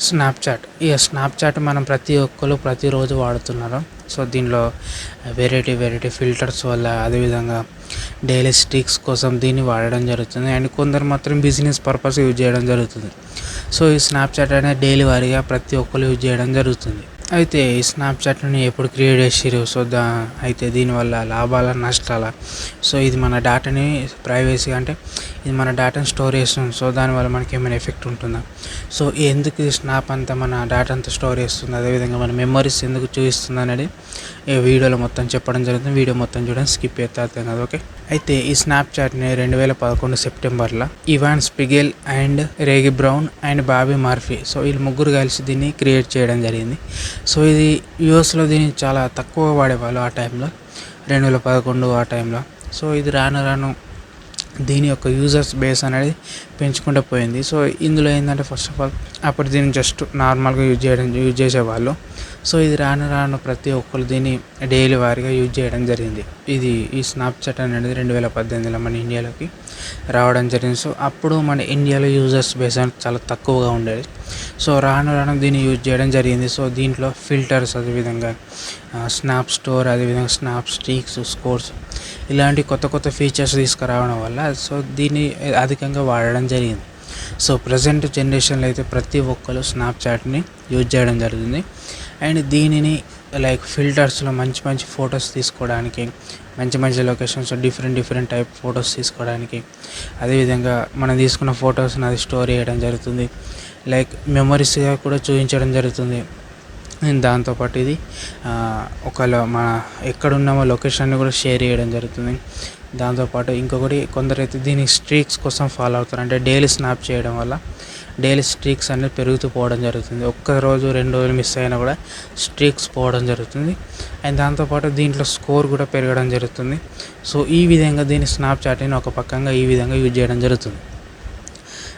Snapchat Snapchat మనం ప్రతి ఒక్కరు ప్రతిరోజు వాడుతున్నారు. సో దీనిలో వెరైటీ ఫిల్టర్స్ వల్ల, అదేవిధంగా డైలీ స్ట్రీక్స్ కోసం దీన్ని వాడడం జరుగుతుంది. అండ్ కొందరు మాత్రం బిజినెస్ పర్పస్ యూజ్ చేయడం జరుగుతుంది. సో ఈ స్నాప్చాట్ అనేది డైలీ వారీగా ప్రతి ఒక్కరు యూజ్ చేయడం జరుగుతుంది. అయితే ఈ స్నాప్చాట్ని ఎప్పుడు క్రియేట్ చేసిర్రు? సో అయితే దీనివల్ల లాభాల, నష్టాల? సో ఇది మన డేటాని ప్రైవసీ, అంటే ఇది మన డేటాని స్టోర్ చేస్తుంది. సో దానివల్ల మనకి ఏమైనా ఎఫెక్ట్ ఉంటుందా? సో ఎందుకు ఈ స్నాప్ అంతా మన డేటా అంతా స్టోర్ చేస్తుంది, అదేవిధంగా మన మెమరీస్ ఎందుకు చూపిస్తుంది అనేది ఈ వీడియోలో మొత్తం చెప్పడం జరుగుతుంది. వీడియో మొత్తం చూడండి, స్కిప్ చేస్తే అర్థం కాదు. ఓకే, అయితే ఈ స్నాప్చాట్ని 2011 సెప్టెంబర్లో ఇవాన్ స్పిగెల్ అండ్ రేగి brown and Bobby Murphy, so వీళ్ళు ముగ్గురు కలిసి దీన్ని క్రియేట్ చేయడం జరిగింది. సో ఇది యూఎస్లో దీన్ని చాలా తక్కువ వాడేవాళ్ళు ఆ టైంలో, 2011 ఆ టైంలో. సో ఇది రాను దీని యొక్క యూజర్స్ బేస్ అనేది పెంచుకుంటూ పోయింది. సో ఇందులో ఏంటంటే ఫస్ట్ ఆఫ్ ఆల్ అప్పుడు దీన్ని జస్ట్ నార్మల్గా యూజ్ చేసేవాళ్ళు. సో ఇది రాను ప్రతి ఒక్కరు దీన్ని డైలీ వారీగా యూజ్ చేయడం జరిగింది. ఈ స్నాప్చాట్ అనేది 2018లో మన ఇండియాలోకి రావడం జరిగింది. సో అప్పుడు మన ఇండియాలో యూజర్స్ బేస్ అనేది చాలా తక్కువగా ఉండేది. సో రాను దీన్ని యూజ్ చేయడం జరిగింది. సో దీంట్లో ఫిల్టర్స్, అదేవిధంగా స్నాప్ స్టోర్, అదేవిధంగా స్నాప్ స్ట్రీక్స్, స్కోర్స్, ఇలాంటి కొత్త ఫీచర్స్ తీసుకురావడం వల్ల సో దీన్ని అధికంగా వాడడం జరిగింది. సో ప్రజెంట్ జనరేషన్లో అయితే ప్రతి ఒక్కరు స్నాప్చాట్ని యూజ్ చేయడం జరుగుతుంది. అండ్ దీనిని లైక్ ఫిల్టర్స్లో మంచి ఫొటోస్ తీసుకోవడానికి, మంచి లొకేషన్స్, డిఫరెంట్ టైప్ ఫొటోస్ తీసుకోవడానికి, అదేవిధంగా మనం తీసుకున్న ఫొటోస్ని అది స్టోర్ చేయడం జరుగుతుంది. లైక్ మెమరీస్గా కూడా చూపించడం జరుగుతుంది. దాంతోపాటు ఇది ఒకవేళ మన ఎక్కడున్నామో లొకేషన్ని కూడా షేర్ చేయడం జరుగుతుంది. దాంతోపాటు ఇంకొకటి, కొందరైతే దీని స్ట్రీక్స్ కోసం ఫాలో అవుతారు. అంటే డైలీ స్నాప్ చేయడం వల్ల డైలీ స్ట్రీక్స్ అనేది పెరుగుతూ పోవడం జరుగుతుంది. ఒక్కరోజు 2 రోజులు మిస్ అయినా కూడా స్ట్రీక్స్ పోవడం జరుగుతుంది. అండ్ దాంతోపాటు దీంట్లో స్కోర్ కూడా పెరగడం జరుగుతుంది. సో ఈ విధంగా దీని స్నాప్చాట్ని ఒక పక్కంగా ఈ విధంగా యూజ్ చేయడం జరుగుతుంది.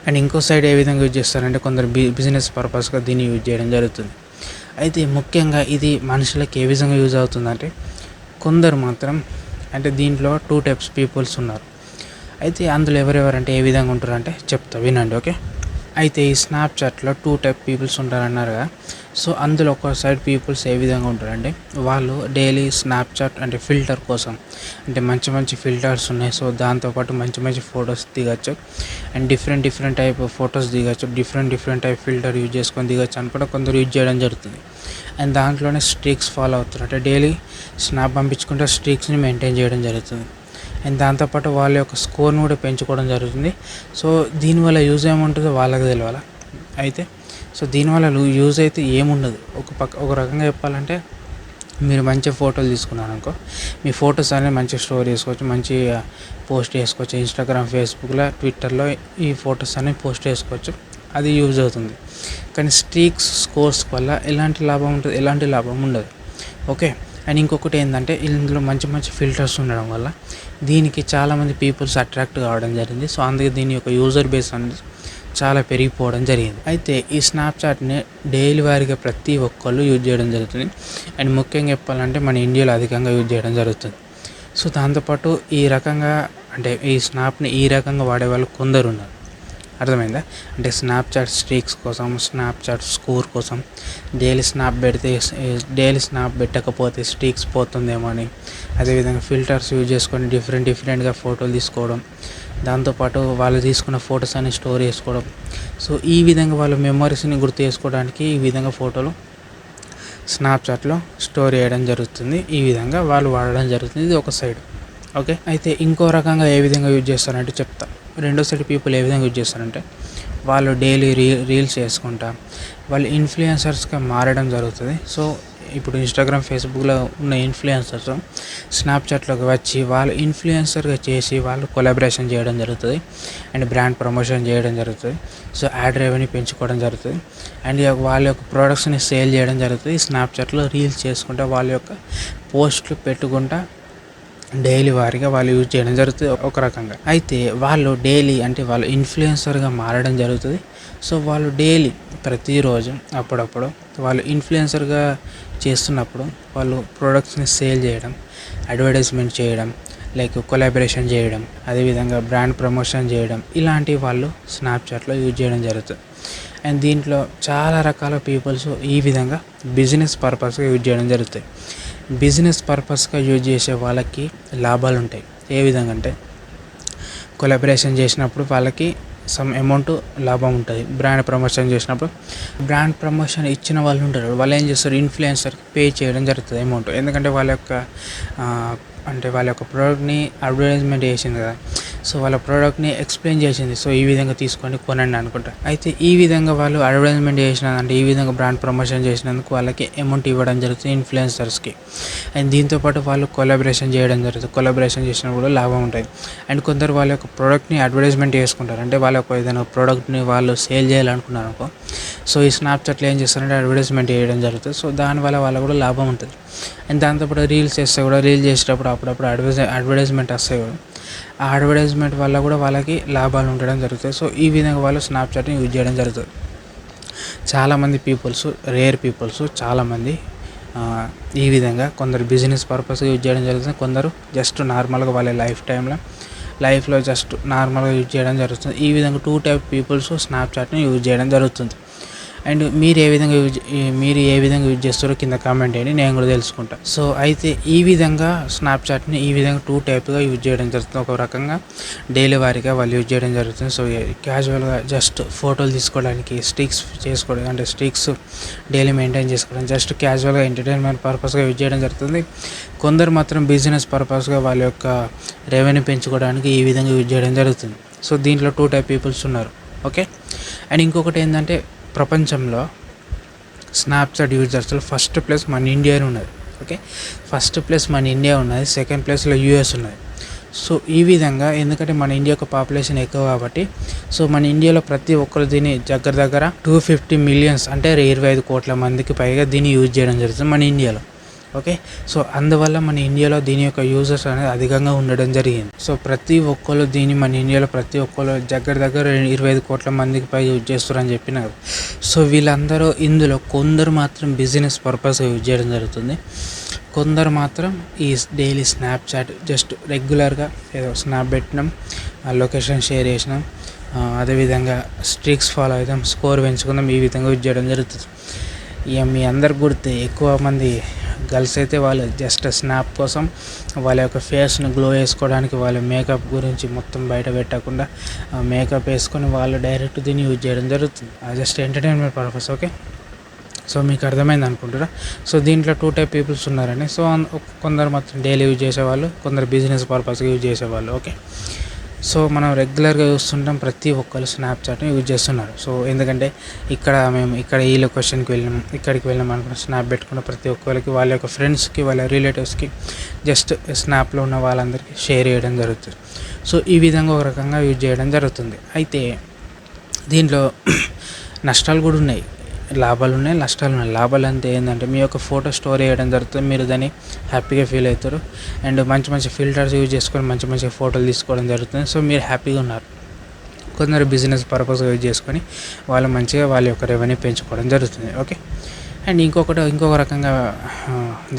అండ్ ఇంకో సైడ్ ఏ విధంగా యూజ్ చేస్తారంటే కొందరు బిజినెస్ పర్పస్గా దీన్ని యూజ్ చేయడం జరుగుతుంది. అయితే ముఖ్యంగా ఇది మనుషులకు ఏ విధంగా యూజ్ అవుతుందంటే, కొందరు మాత్రం అంటే దీంట్లో 2 టైప్స్ పీపుల్స్ ఉన్నారు. అయితే అందులో ఎవరెవరంటే ఏ విధంగా ఉంటారంటే చెప్తా, వినండి. ఓకే, అయితే ఈ స్నాప్చాట్లో 2 టైప్ పీపుల్స్ ఉంటారన్నారు కదా. సో అందులో ఒక సైడ్ పీపుల్స్ ఏ విధంగా ఉంటారంటే, వాళ్ళు డైలీ స్నాప్చాట్ అంటే ఫిల్టర్ కోసం, అంటే మంచి ఫిల్టర్స్ ఉన్నాయి. సో దాంతోపాటు మంచి ఫొటోస్ దిగచ్చు. అండ్ డిఫరెంట్ టైప్ ఫొటోస్ దిగచ్చు, డిఫరెంట్ టైప్ ఫిల్టర్ యూజ్ చేసుకొని దిగచ్చు అని కూడా కొందరు యూజ్ చేయడం జరుగుతుంది. అండ్ దాంట్లోనే స్ట్రీక్స్ ఫాలో అవుతారు. అంటే డైలీ స్నాప్ పంపించుకుంటే స్ట్రీక్స్ని మెయింటైన్ చేయడం జరుగుతుంది. అండ్ దాంతోపాటు వాళ్ళ యొక్క స్కోర్ని కూడా పెంచుకోవడం జరుగుతుంది. సో దీనివల్ల యూజ్ ఏముంటుందో వాళ్ళకి తెలియాలి. అయితే సో దీనివల్ల యూజ్ అయితే ఏముండదు. ఒక రకంగా చెప్పాలంటే, మీరు మంచి ఫోటోలు తీసుకున్నారు అనుకో, మీ ఫొటోస్ అనేవి మంచిగా స్టోర్ చేసుకోవచ్చు, మంచిగా పోస్ట్ చేసుకోవచ్చు. ఇన్స్టాగ్రామ్, ఫేస్బుక్లో, ట్విట్టర్లో ఈ ఫొటోస్ అనేవి పోస్ట్ చేసుకోవచ్చు. అది యూజ్ అవుతుంది. కానీ స్ట్రీక్స్, స్కోర్స్ వల్ల ఎలాంటి లాభం ఉంటుంది? ఎలాంటి లాభం ఉండదు. ఓకే, అండ్ ఇంకొకటి ఏంటంటే, ఇందులో మంచి ఫిల్టర్స్ ఉండడం వల్ల దీనికి చాలామంది పీపుల్స్ అట్రాక్ట్ కావడం జరిగింది. సో అందుకే దీని యొక్క యూజర్ బేస్ అనేది చాలా పెరిగిపోవడం జరిగింది. అయితే ఈ స్నాప్చాట్ని డైలీ వారీగా ప్రతి ఒక్కళ్ళు యూజ్ చేయడం జరుగుతుంది. అండ్ ముఖ్యంగా చెప్పాలంటే మన ఇండియాలో అధికంగా యూజ్ చేయడం జరుగుతుంది. సో దాంతోపాటు ఈ రకంగా, అంటే ఈ స్నాప్ని ఈ రకంగా వాడేవాళ్ళు కొందరు ఉన్నారు. అర్థమైందా? అంటే స్నాప్చాట్ స్ట్రీక్స్ కోసం, స్నాప్చాట్ స్కోర్ కోసం, డైలీ స్నాప్ పెట్టకపోతే స్ట్రీక్స్ పోతుందేమో అని, అదేవిధంగా ఫిల్టర్స్ యూజ్ చేసుకొని డిఫరెంట్గా ఫోటోలు తీసుకోవడం, దాంతోపాటు వాళ్ళు తీసుకున్న ఫొటోస్ అన్ని స్టోర్ చేసుకోవడం. సో ఈ విధంగా వాళ్ళ మెమరీస్ని గుర్తు చేసుకోవడానికి ఈ విధంగా ఫోటోలు స్నాప్చాట్లో స్టోర్ చేయడం జరుగుతుంది. ఈ విధంగా వాళ్ళు వాడడం జరుగుతుంది. ఇది ఒక సైడ్. ఓకే, అయితే ఇంకో రకంగా ఏ విధంగా యూజ్ చేస్తారంటే చెప్తా. రెండో సైడ్ పీపుల్ ఏ విధంగా యూజ్ చేస్తారంటే, వాళ్ళు డైలీ రీల్స్ చేసుకుంటా వాళ్ళు ఇన్ఫ్లుయెన్సర్స్గా మారడం జరుగుతుంది. సో ఇప్పుడు ఇన్స్టాగ్రామ్, ఫేస్బుక్లో ఉన్న ఇన్ఫ్లుయెన్సర్స్ స్నాప్చాట్లోకి వచ్చి వాళ్ళు ఇన్ఫ్లుయెన్సర్గా చేసి వాళ్ళు కొలాబరేషన్ చేయడం జరుగుతుంది. అండ్ బ్రాండ్ ప్రమోషన్ చేయడం జరుగుతుంది. సో యాడ్ రెవెన్యూ పెంచుకోవడం జరుగుతుంది. అండ్ వాళ్ళ యొక్క ప్రోడక్ట్స్ని సేల్ చేయడం జరుగుతుంది. స్నాప్చాట్లో రీల్స్ చేసుకుంటా వాళ్ళ యొక్క పోస్టులు పెట్టుకుంటా డైలీ వారీగా వాళ్ళు యూజ్ చేయడం జరుగుతుంది ఒక రకంగా. అయితే వాళ్ళు డైలీ, అంటే వాళ్ళు ఇన్ఫ్లుయెన్సర్గా మారడం జరుగుతుంది. సో వాళ్ళు డైలీ ప్రతిరోజు అప్పుడప్పుడు వాళ్ళు ఇన్ఫ్లుయెన్సర్గా చేస్తున్నప్పుడు వాళ్ళు ప్రోడక్ట్స్ని సేల్ చేయడం, అడ్వర్టైజ్మెంట్ చేయడం, లైక్ కొలాబరేషన్ చేయడం, అదేవిధంగా బ్రాండ్ ప్రమోషన్ చేయడం, ఇలాంటివి వాళ్ళు స్నాప్చాట్లో యూజ్ చేయడం జరుగుతుంది. అండ్ దీంట్లో చాలా రకాల పీపుల్స్ ఈ విధంగా బిజినెస్ పర్పస్గా యూజ్ చేయడం జరుగుతాయి. బిజినెస్ పర్పస్గా యూజ్ చేసే వాళ్ళకి లాభాలు ఉంటాయి. ఏ విధంగా అంటే కొలాబరేషన్ చేసినప్పుడు వాళ్ళకి సమ్ అమౌంట్ లాభం ఉంటుంది. బ్రాండ్ ప్రమోషన్ చేసినప్పుడు బ్రాండ్ ప్రమోషన్ ఇచ్చిన వాళ్ళు ఉంటారు, వాళ్ళు ఏం చేస్తారు, ఇన్ఫ్లుయెన్సర్కి పే చేయడం జరుగుతుంది అమౌంట్. ఎందుకంటే వాళ్ళ యొక్క ప్రోడక్ట్ని అడ్వర్టైజ్మెంట్ చేసింది కదా, సో వాళ్ళ ప్రోడక్ట్ని ఎక్స్ప్లెయిన్ చేసింది, సో ఈ విధంగా తీసుకొని కొనండి అనుకుంటా. అయితే ఈ విధంగా వాళ్ళు అడ్వర్టైజ్మెంట్ చేసినందుకు, ఈ విధంగా బ్రాండ్ ప్రమోషన్ చేసినందుకు వాళ్ళకి అమౌంట్ ఇవ్వడం జరుగుతుంది ఇన్ఫ్లుయెన్సర్స్కి. అండ్ దీంతోపాటు వాళ్ళు కొలాబరేషన్ చేయడం జరుగుతుంది. కొలాబరేషన్ చేసినప్పుడు కూడా లాభం ఉంటుంది. అండ్ కొందరు వాళ్ళ యొక్క ప్రోడక్ట్ని అడ్వర్టైజ్మెంట్ చేసుకుంటారు, అంటే వాళ్ళ యొక్క ఏదైనా ప్రోడక్ట్ని వాళ్ళు సేల్ చేయాలనుకున్నారు అనుకో, సో ఈ స్నాప్చాట్లో ఏం చేస్తారంటే అడ్వర్టైజ్మెంట్ చేయడం జరుగుతుంది. సో దానివల్ల వాళ్ళకు కూడా లాభం ఉంటుంది. అండ్ దాంతోపాటు రీల్స్ చేస్తే కూడా, రీల్ చేసేటప్పుడు అప్పుడప్పుడు అడ్వర్టైజ్మెంట్ వస్తాయి కూడా, ఆ అడ్వర్టైజ్మెంట్ వల్ల కూడా వాళ్ళకి లాభాలు ఉండడం జరుగుతుంది. సో ఈ విధంగా వాళ్ళు స్నాప్చాట్ని యూజ్ చేయడం జరుగుతుంది. చాలామంది పీపుల్స్, రేర్ పీపుల్స్ చాలామంది ఈ విధంగా కొందరు బిజినెస్ పర్పస్గా యూజ్ చేయడం జరుగుతుంది, కొందరు జస్ట్ నార్మల్గా వాళ్ళ లైఫ్లో జస్ట్ నార్మల్గా యూజ్ చేయడం జరుగుతుంది. ఈ విధంగా 2 టైప్ పీపుల్స్ స్నాప్చాట్ని యూజ్ చేయడం జరుగుతుంది. అండ్ మీరు ఏ విధంగా యూజ్ చేస్తారో కింద కామెంట్ చేయండి, నేను కూడా తెలుసుకుంటా. సో అయితే ఈ విధంగా స్నాప్చాట్ని ఈ విధంగా 2 టైప్గా యూజ్ చేయడం జరుగుతుంది. ఒక రకంగా డైలీ వారీగా వాళ్ళు యూజ్ చేయడం జరుగుతుంది. సో క్యాజువల్గా జస్ట్ ఫోటోలు తీసుకోవడానికి, స్టిక్స్ చేసుకోవడానికి, అంటే స్టిక్స్ డైలీ మెయింటైన్ చేసుకోవడానికి, జస్ట్ క్యాజువల్గా ఎంటర్టైన్మెంట్ పర్పస్గా యూజ్ చేయడం జరుగుతుంది. కొందరు మాత్రం బిజినెస్ పర్పస్గా వాళ్ళ యొక్క రెవెన్యూ పెంచుకోవడానికి ఈ విధంగా యూజ్ చేయడం జరుగుతుంది. సో దీంట్లో 2 టైప్ పీపుల్స్ ఉన్నారు. ఓకే. అండ్ ఇంకొకటి ఏంటంటే, ప్రపంచంలో స్నాప్చాట్ యూజర్స్లో ఫస్ట్ ప్లేస్ మన ఇండియానే ఉన్నది. ఓకే, ఫస్ట్ ప్లేస్ మన ఇండియా ఉన్నది, సెకండ్ ప్లేస్లో యూఎస్ ఉన్నది. సో ఈ విధంగా, ఎందుకంటే మన ఇండియా యొక్క పాపులేషన్ ఎక్కువ కాబట్టి, సో మన ఇండియాలో ప్రతి ఒక్కరు దీన్ని దగ్గర 250 మిలియన్స్, అంటే 25 కోట్ల మందికి పైగా దీన్ని యూజ్ చేయడం జరుగుతుంది మన ఇండియాలో. ఓకే, సో అందువల్ల మన ఇండియాలో దీని యొక్క యూజర్స్ అనేది అధికంగా ఉండడం జరిగింది. సో మన ఇండియాలో ప్రతి ఒక్కరు దగ్గర 25 కోట్ల మందికి పై యూజ్ చేస్తారని చెప్పిన కదా. సో వీళ్ళందరూ ఇందులో కొందరు మాత్రం బిజినెస్ పర్పస్గా యూజ్ చేయడం జరుగుతుంది, కొందరు మాత్రం ఈ డైలీ స్నాప్చాట్ జస్ట్ రెగ్యులర్గా ఏదో స్నాప్ పెట్టినాం, లొకేషన్ షేర్ చేసినాం, అదేవిధంగా స్ట్రిక్స్ ఫాలో అవుతాం, స్కోర్ పెంచుకుందాం, ఈ విధంగా యూజ్ చేయడం జరుగుతుంది. ఇక మీ అందరికి గుర్తే, ఎక్కువ మంది గర్ల్స్ అయితే వాళ్ళు జస్ట్ స్నాప్ కోసం వాళ్ళ యొక్క ఫేస్ని గ్లో వేసుకోవడానికి, వాళ్ళ మేకప్ గురించి మొత్తం బయట పెట్టకుండా మేకప్ వేసుకొని వాళ్ళు డైరెక్ట్ దీన్ని యూజ్ చేయడం జరుగుతుంది, just entertainment purpose. Okay, so మీకు అర్థమైంది అనుకుంటారా. సో దీంట్లో 2 టైప్ పీపుల్స్ ఉన్నారని. సో కొందరు మాత్రం డైలీ యూజ్ చేసేవాళ్ళు, కొందరు బిజినెస్ పర్పస్గా యూజ్ చేసేవాళ్ళు. ఓకే, సో మనం రెగ్యులర్గా చూస్తుంటాం, ప్రతి ఒక్కరు స్నాప్చాట్ని యూజ్ చేస్తున్నారు. సో ఎందుకంటే ఇక్కడ ఈ లొకేషన్కి వెళ్ళినాం, ఇక్కడికి వెళ్ళినాం అనుకున్న స్నాప్ పెట్టుకున్న ప్రతి ఒక్కరికి, వాళ్ళ యొక్క ఫ్రెండ్స్కి, వాళ్ళ రిలేటివ్స్కి, జస్ట్ స్నాప్లో ఉన్న వాళ్ళందరికీ షేర్ చేయడం జరుగుతుంది. సో ఈ విధంగా ఒక రకంగా యూజ్ చేయడం జరుగుతుంది. అయితే దీంట్లో నష్టాలు కూడా ఉన్నాయి, లాభాలు ఉన్నాయి, నష్టాలు ఉన్నాయి. లాభాలు అంటే ఏంటంటే, మీ యొక్క ఫోటో స్టోర్ చేయడం జరుగుతుంది, మీరు దాన్ని హ్యాపీగా ఫీల్ అవుతారు. అండ్ మంచి ఫిల్టర్స్ యూజ్ చేసుకొని మంచి ఫోటోలు తీసుకోవడం జరుగుతుంది. సో మీరు హ్యాపీగా ఉన్నారు. కొందరు బిజినెస్ పర్పస్గా యూజ్ చేసుకొని వాళ్ళు మంచిగా వాళ్ళ యొక్క రెవెన్యూ పెంచుకోవడం జరుగుతుంది. ఓకే, అండ్ ఇంకొక రకంగా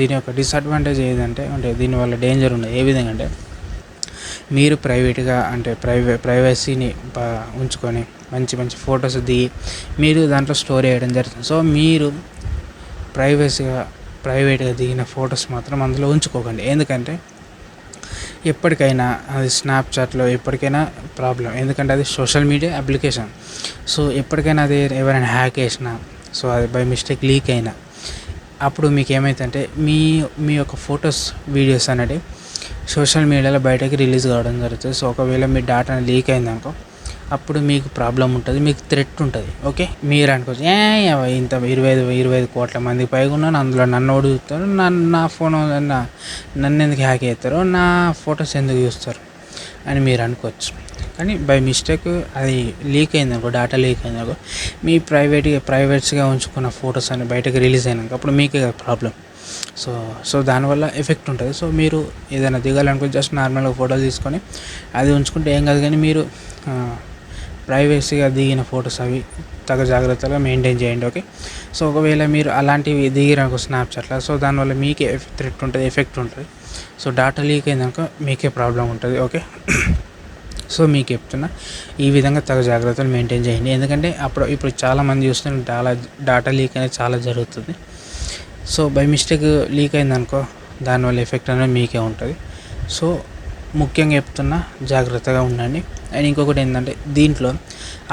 దీని యొక్క డిసడ్వాంటేజ్ ఏదంటే, దీనివల్ల డేంజర్ ఉన్నది. ఏ విధంగా అంటే, మీరు ప్రైవేట్గా, అంటే ప్రైవసీని ఉంచుకొని మంచి ఫొటోస్ దిగి మీరు దాంట్లో స్టోర్ చేయడం జరుగుతుంది. సో మీరు ప్రైవేట్గా దిగిన ఫొటోస్ మాత్రం అందులో ఉంచుకోకండి. ఎందుకంటే ఎప్పటికైనా అది స్నాప్చాట్లో ఎప్పటికైనా ప్రాబ్లం, ఎందుకంటే అది సోషల్ మీడియా అప్లికేషన్. సో ఎప్పటికైనా అది ఎవరైనా హ్యాక్ చేసినా, సో అది బై మిస్టేక్ లీక్ అయినా, అప్పుడు మీకు ఏమైతుందంటే మీ యొక్క ఫొటోస్, వీడియోస్ అనేది సోషల్ మీడియాలో బయటకి రిలీజ్ కావడం జరుగుతుంది. సో ఒకవేళ మీ డేటా లీక్ అయిందనుకో, అప్పుడు మీకు ప్రాబ్లం ఉంటుంది, మీకు థ్రెట్ ఉంటుంది. ఓకే, మీరు అనుకోవచ్చు, ఇంత 25 కోట్ల మందికి పైగా ఉన్నాను, అందులో నన్ను ఓడి చూస్తారు, నా ఫోన్ నన్ను ఎందుకు హ్యాక్ చేస్తారు, నా ఫొటోస్ ఎందుకు చూస్తారు అని మీరు అనుకోవచ్చు. కానీ బై మిస్టేక్ అది లీక్ అయిందనుకో, డేటా లీక్ అయిందనుకో, మీ ప్రైవేట్స్గా ఉంచుకున్న ఫొటోస్ అని బయటకు రిలీజ్ అయినాక అప్పుడు మీకే ప్రాబ్లం. సో దానివల్ల ఎఫెక్ట్ ఉంటుంది. సో మీరు ఏదైనా దిగాలనుకో, జస్ట్ నార్మల్గా ఫోటోలు తీసుకొని అది ఉంచుకుంటే ఏం కాదు. కానీ మీరు ప్రైవసీగా దిగిన ఫొటోస్ అవి తగ్గ జాగ్రత్తగా మెయింటైన్ చేయండి. ఓకే, సో ఒకవేళ మీరు అలాంటివి దిగిరనుకో స్నాప్చాట్లో, సో దానివల్ల మీకే థ్రెట్ ఉంటుంది, ఎఫెక్ట్ ఉంటుంది. సో డేటా లీక్ అయిందనుకో మీకే ప్రాబ్లం ఉంటుంది. ఓకే, సో మీకు చెప్తున్నా, ఈ విధంగా తగు జాగ్రత్తలు మెయింటైన్ చేయండి. ఎందుకంటే ఇప్పుడు చాలామంది చూస్తున్న డాటా లీక్ అనేది చాలా జరుగుతుంది. సో బై మిస్టేక్ లీక్ అయిందనుకో, దానివల్ల ఎఫెక్ట్ అనేది మీకే ఉంటుంది. సో ముఖ్యంగా చెప్తున్నా, జాగ్రత్తగా ఉండండి. అండ్ ఇంకొకటి ఏంటంటే, దీంట్లో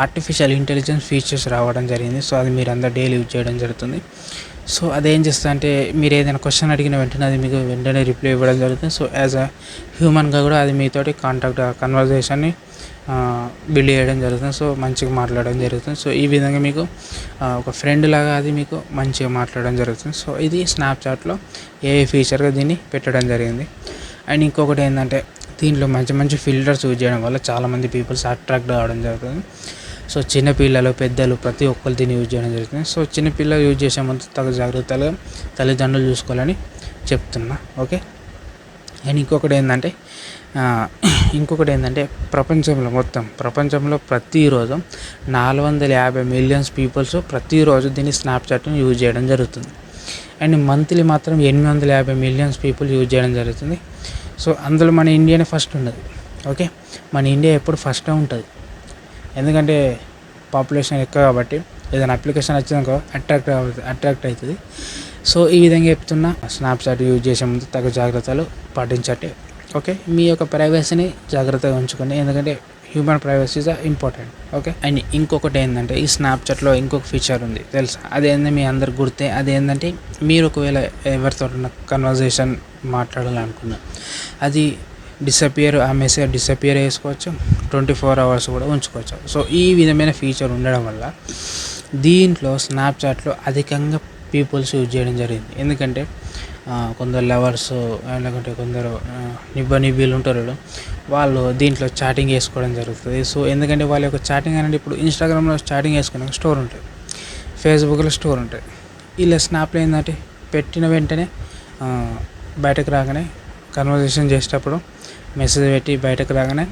ఆర్టిఫిషియల్ ఇంటెలిజెన్స్ ఫీచర్స్ రావడం జరిగింది. సో అది మీరు అందరు డైలీ యూజ్ చేయడం జరుగుతుంది. సో అదేం చేస్తా అంటే, మీరు ఏదైనా క్వశ్చన్ అడిగిన వెంటనే అది మీకు వెంటనే రిప్లై ఇవ్వడం జరుగుతుంది. సో యాజ్ అ హ్యూమన్గా కూడా అది మీతోటి కన్వర్జేషన్ని బిల్డ్ చేయడం జరుగుతుంది. సో మంచిగా మాట్లాడడం జరుగుతుంది. సో ఈ విధంగా మీకు ఒక ఫ్రెండ్ లాగా అది మీకు మంచిగా మాట్లాడడం జరుగుతుంది. సో ఇది స్నాప్చాట్లో ఏ ఫీచర్గా దీన్ని పెట్టడం జరిగింది. అండ్ ఇంకొకటి ఏంటంటే, దీంట్లో మంచి మంచి ఫిల్టర్స్ యూజ్ చేయడం వల్ల చాలామంది పీపుల్స్ అట్రాక్ట్ అవ్వడం జరుగుతుంది. సో చిన్నపిల్లలు, పెద్దలు ప్రతి ఒక్కరు దీన్ని యూజ్ చేయడం జరుగుతుంది. సో చిన్నపిల్లలు యూజ్ చేసే ముందు తగు జాగ్రత్తలుగా తల్లిదండ్రులు చూసుకోవాలని చెప్తున్నా. ఓకే. అండ్ ఇంకొకటి ఏంటంటే ప్రపంచంలో ప్రతిరోజు 450 మిలియన్స్ పీపుల్స్ ప్రతిరోజు దీన్ని స్నాప్చాట్ని యూజ్ చేయడం జరుగుతుంది. అండ్ మంత్లీ మాత్రం 850 మిలియన్స్ పీపుల్ యూజ్ చేయడం జరుగుతుంది. సో అందులో మన ఇండియానే ఫస్ట్ ఉన్నది. ఓకే. మన ఇండియా ఎప్పుడు ఫస్టే ఉంటుంది. ఎందుకంటే పాపులేషన్ ఎక్కువ కాబట్టి ఏదైనా అప్లికేషన్ వచ్చిందనుకో అట్రాక్ట్ అవుతుంది. సో ఈ విధంగా చెప్తున్నా, స్నాప్చాట్ యూజ్ చేసే ముందు తగు జాగ్రత్తలు పాటించండి. ఓకే. మీ యొక్క ప్రైవసీని జాగ్రత్తగా ఉంచుకోండి. ఎందుకంటే human privacy is important. Okay. And ఇంకొకటి ఏంటంటే, ఈ స్నాప్చాట్లో ఇంకొక ఫీచర్ ఉంది తెలుసా? అదేంటంటే మీ అందరికి గుర్తే. అదేంటంటే, మీరు ఒకవేళ ఎవరితో కన్వర్జేషన్ మాట్లాడాలనుకున్నా, అది ఆ మెసేజ్ డిసపియర్ చేసుకోవచ్చు, 24 hours కూడా ఉంచుకోవచ్చు. సో ఈ విధమైన ఫీచర్ ఉండడం వల్ల దీంట్లో స్నాప్చాట్లో అధికంగా పీపుల్స్ యూజ్ చేయడం జరిగింది. ఎందుకంటే కొందరు లవర్స్, లేకుంటే కొందరు నిబ్బీలు ఉంటారు, వాళ్ళు దీంట్లో చాటింగ్ చేసుకోవడం జరుగుతుంది. సో ఎందుకంటే వాళ్ళ యొక్క చాటింగ్ అనేది, ఇప్పుడు ఇన్స్టాగ్రామ్లో చాటింగ్ చేసుకునే స్టోర్ ఉంటుంది, ఫేస్బుక్లో స్టోర్ ఉంటుంది. ఇలా స్నాప్లో ఏంటంటే, పెట్టిన వెంటనే బయటకు రాగానే కన్వర్జేషన్ చేసేటప్పుడు మెసేజ్ పెట్టి బయటకు రాగానే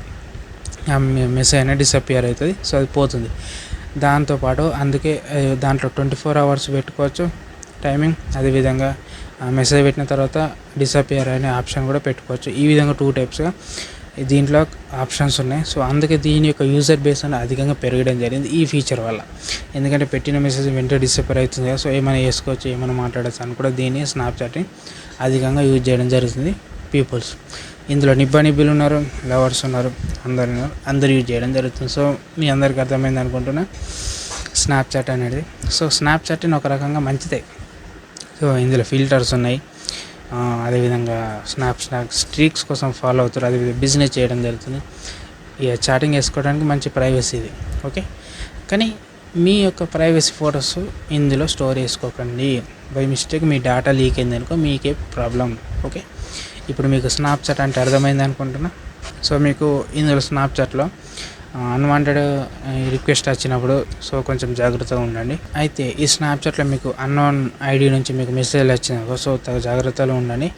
ఆ మెసేజ్ అనేది డిసపియర్ అవుతుంది. సో అది పోతుంది. దాంతోపాటు అందుకే దాంట్లో 24 hours పెట్టుకోవచ్చు టైమింగ్. అదేవిధంగా మెసేజ్ పెట్టిన తర్వాత డిసపియర్ అనే ఆప్షన్ కూడా పెట్టుకోవచ్చు. ఈ విధంగా 2 typesగా దీంట్లో ఆప్షన్స్ ఉన్నాయి. సో అందుకే దీని యొక్క యూజర్ బేస్ అనేది అధికంగా పెరగడం జరిగింది ఈ ఫీచర్ వల్ల. ఎందుకంటే పెట్టిన మెసేజ్ వెంటనే డిసపియర్ అవుతుంది కదా. సో ఏమైనా చేసుకోవచ్చు, ఏమైనా మాట్లాడచ్చు అని కూడా దీన్ని స్నాప్చాట్ని అధికంగా యూజ్ చేయడం జరుగుతుంది పీపుల్స్. ఇందులో నిబ్బీలు ఉన్నారు, లవర్స్ ఉన్నారు, అందరు యూజ్ చేయడం జరుగుతుంది. సో మీ అందరికీ అర్థమైంది అనుకుంటున్నా స్నాప్చాట్ అనేది. సో స్నాప్చాట్ ఒక రకంగా మంచిదే. సో ఇందులో ఫిల్టర్స్ ఉన్నాయి. అదేవిధంగా స్నాప్ స్ట్రీక్స్ కోసం ఫాలో అవుతారు. అదేవిధంగా బిజినెస్ చేయడం జరుగుతుంది. ఇక చాటింగ్ వేసుకోవడానికి మంచి ప్రైవసీ ఇది. ఓకే. కానీ మీ యొక్క ప్రైవసీ ఫొటోస్ ఇందులో స్టోర్ చేసుకోకండి. By mistake me data leak అయింది అనుకో, మీకే ప్రాబ్లం. ఓకే. ఇప్పుడు మీకు స్నాప్చాట్ అంటే అర్థమైంది అనుకుంటున్నా. సో మీకు ఇందులో స్నాప్చాట్లో అన్వాంటెడ్ రిక్వెస్ట్ వచ్చినప్పుడు సో కొంచెం జాగ్రత్తగా ఉండండి. అయితే ఈ స్నాప్చాట్లో మీకు అన్నోన్ ఐడి నుంచి మీకు మెసేజ్లు వచ్చినాకో సో జాగ్రత్తగా ఉండండి.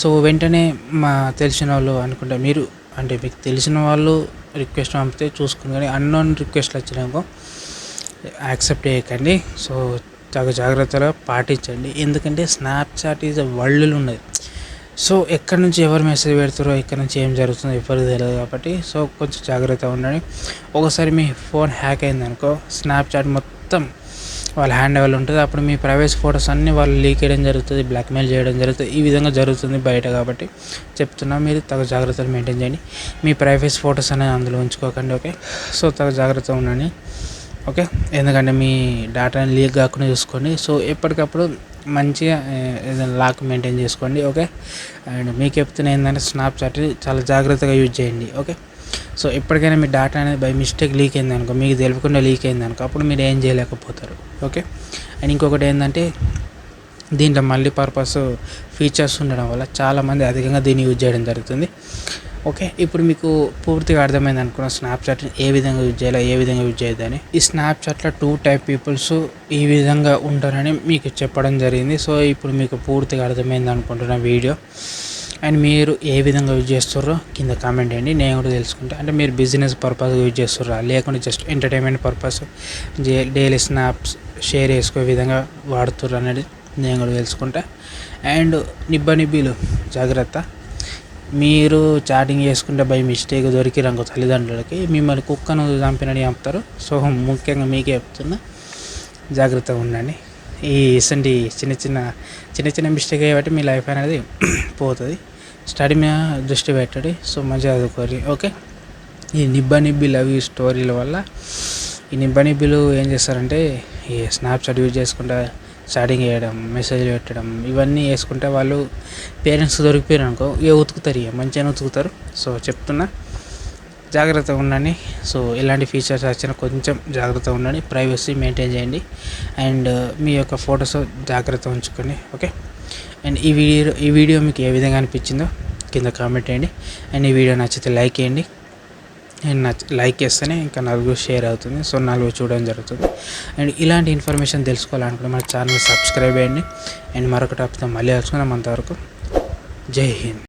సో వెంటనే తెలిసిన వాళ్ళు అనుకుంటే మీకు తెలిసిన వాళ్ళు రిక్వెస్ట్ పంపితే చూసుకుని, కానీ అన్నోన్ రిక్వెస్ట్లు వచ్చినాకో యాక్సెప్ట్ చేయకండి. సో జాగ్రత్తగా పాటించండి. ఎందుకంటే స్నాప్చాట్ ఈజ్ వరల్డ్లో ఉన్నది. సో ఎక్కడి నుంచి ఎవరు మెసేజ్ పెడతారో, ఎక్కడి నుంచి ఏం జరుగుతుందో ఎవరికి తెలియదు కాబట్టి సో కొంచెం జాగ్రత్తగా ఉండండి. ఒకసారి మీ ఫోన్ హ్యాక్ అయిందనుకో, స్నాప్చాట్ మొత్తం వాళ్ళ హ్యాండ్ ఓవర్లో ఉంటుంది. అప్పుడు మీ ప్రైవేట్ ఫొటోస్ అన్నీ వాళ్ళు లీక్ చేయడం జరుగుతుంది, బ్లాక్మెయిల్ చేయడం జరుగుతుంది. ఈ విధంగా జరుగుతుంది బయట కాబట్టి చెప్తున్నా, మీరు తగు జాగ్రత్తలు మెయింటైన్ చేయండి. మీ ప్రైవేట్ ఫొటోస్ అనేది అందులో ఉంచుకోకండి. ఓకే. సో తగు జాగ్రత్తగా ఉండండి. ఓకే. ఎందుకంటే మీ డేటాని లీక్ కాకుండా చూసుకోండి. సో ఎప్పటికప్పుడు మంచిగా ఏదైనా లాక్ మెయింటైన్ చేసుకోండి. ఓకే. అండ్ మీకు చెప్తున్నా ఏంటంటే, స్నాప్చాట్ చాలా జాగ్రత్తగా యూజ్ చేయండి. ఓకే. సో ఎప్పటికైనా మీ డేటా అనేది బై మిస్టేక్ లీక్ అయింది అనుకో, మీకు తెలియకుండా లీక్ అయింది అనుకో, అప్పుడు మీరు ఏం చేయలేకపోతారు. ఓకే. అండ్ ఇంకొకటి ఏంటంటే, దీంట్లో మల్టీపర్పస్ ఫీచర్స్ ఉండడం వల్ల చాలామంది అధికంగా దీన్ని యూజ్ చేయడం జరుగుతుంది. ఓకే. ఇప్పుడు మీకు పూర్తిగా అర్థమైంది అనుకున్న స్నాప్చాట్ని ఏ విధంగా యూజ్ చేయాలో, ఏ విధంగా యూజ్ చేయదని. ఈ స్నాప్చాట్లో 2 type పీపుల్స్ ఈ విధంగా ఉంటారని మీకు చెప్పడం జరిగింది. సో ఇప్పుడు మీకు పూర్తిగా అర్థమైంది అనుకుంటున్న వీడియో. అండ్ మీరు ఏ విధంగా యూజ్ చేస్తారో కింద కామెంట్ చేయండి, నేను కూడా తెలుసుకుంటా. అంటే మీరు బిజినెస్ పర్పస్ యూజ్ చేస్తారా, లేకుంటే just entertainment purpose daily snaps share చేసుకునే విధంగా వాడుతుర్రు అనేది నేను కూడా తెలుసుకుంటా. అండ్ నిబ్బీలు జాగ్రత్త. మీరు చాటింగ్ చేసుకుంటే బై మిస్టేక్ దొరికిరనుకో తల్లిదండ్రులకి మిమ్మల్ని కుక్కను చంపినని చెప్తారు. సో ముఖ్యంగా మీకే చెప్తున్నా, జాగ్రత్తగా ఉండండి. ఈ ఇసంటి చిన్న చిన్న మిస్టేక్ కాబట్టి మీ లైఫ్ అనేది పోతుంది. స్టడీ మీద దృష్టి పెట్టండి. సో మంచిగా చదువుకోరి. ఓకే. ఈ నిబ్బి లవ్ యూ స్టోరీల వల్ల ఈ నిబ్బిలు ఏం చేస్తారంటే ఈ స్నాప్చాట్ యూజ్ చేసుకుంటా చాటింగ్ చేయడం, మెసేజ్లు పెట్టడం ఇవన్నీ చేసుకుంటే వాళ్ళు పేరెంట్స్ దొరికిపోయారు అనుకో ఉతుకుతారు, మంచిగానే ఉతుకుతారు. సో చెప్తున్నా, జాగ్రత్తగా ఉండండి. సో ఇలాంటి ఫీచర్స్ వచ్చినా కొంచెం జాగ్రత్తగా ఉండండి. ప్రైవసీ మెయింటైన్ చేయండి అండ్ మీ యొక్క ఫొటోస్ జాగ్రత్త ఉంచుకోండి. ఓకే. అండ్ ఈ వీడియో మీకు ఏ విధంగా అనిపించిందో కింద కామెంట్ చేయండి. అండ్ ఈ వీడియో నచ్చితే లైక్ చేయండి. అండ్ లైక్ చేస్తేనే ఇంకా నలుగురు షేర్ అవుతుంది. సో నలుగురు చూడడం జరుగుతుంది. అండ్ ఇలాంటి ఇన్ఫర్మేషన్ తెలుసుకోవాలనుకుంటే మన ఛానల్ సబ్స్క్రైబ్ చేయండి. అండ్ మరొక టాపిక్తో మళ్ళీ కలుసుకుందాం. అంతవరకు జై హింద్.